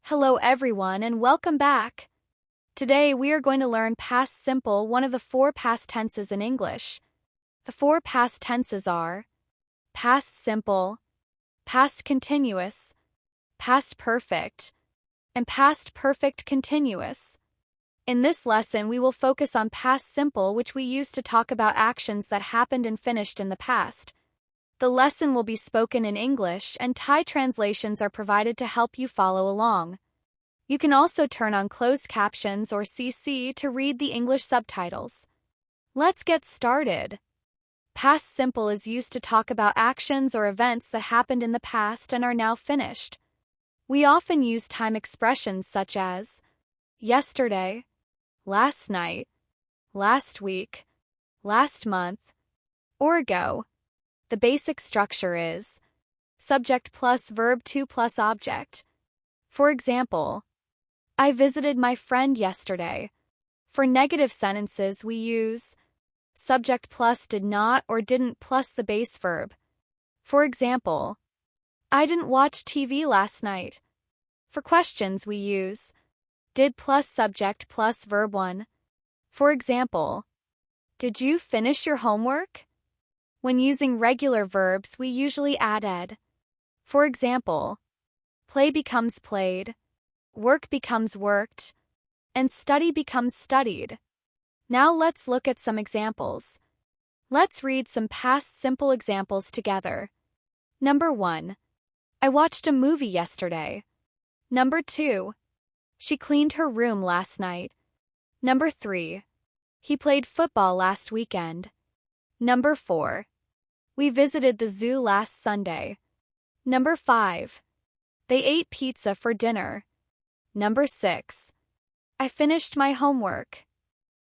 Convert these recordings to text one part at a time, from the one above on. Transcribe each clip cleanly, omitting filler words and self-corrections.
Hello everyone and welcome back. Today we are going to learn past simple, one of the four past tenses in English. The four past tenses are past simple, past continuous, past perfect, and past perfect continuous. In this lesson we will focus on past simple, which we use to talk about actions that happened and finished in the past. The lesson will be spoken in English and Thai translations are provided to help you follow along. You can also turn on closed captions or CC to read the English subtitles. Let's get started. Past simple is used to talk about actions or events that happened in the past and are now finished. We often use time expressions such as yesterday, last night, last week, last month, or ago. The basic structure is subject plus verb 2 plus object. For example, I visited my friend yesterday. For negative sentences, we use subject plus did not or didn't plus the base verb. For example, I didn't watch TV last night. For questions, we use did plus subject plus verb 1. For example, did you finish your homework? When using regular verbs, we usually add ed. For example, play becomes played, work becomes worked, and study becomes studied. Now let's look at some examples. Let's read some past simple examples together. Number 1. I watched a movie yesterday. Number 2. She cleaned her room last night. Number 3. He played football last weekend. Number 4. We visited the zoo last Sunday. Number 5. They ate pizza for dinner. Number 6. I finished my homework.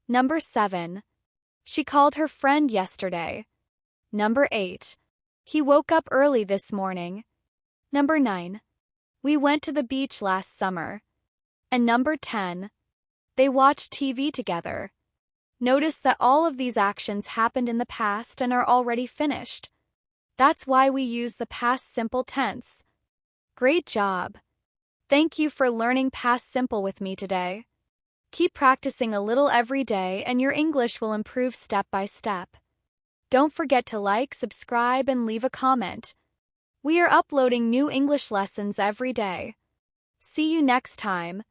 Number 7. She called her friend yesterday. Number 8. He woke up early this morning. Number 9. We went to the beach last summer. And number 10. They watched TV together. Notice that all of these actions happened in the past and are already finished. That's why we use the past simple tense. Great job! Thank you for learning past simple with me today. Keep practicing a little every day and your English will improve step by step. Don't forget to like, subscribe, and leave a comment. We are uploading new English lessons every day. See you next time.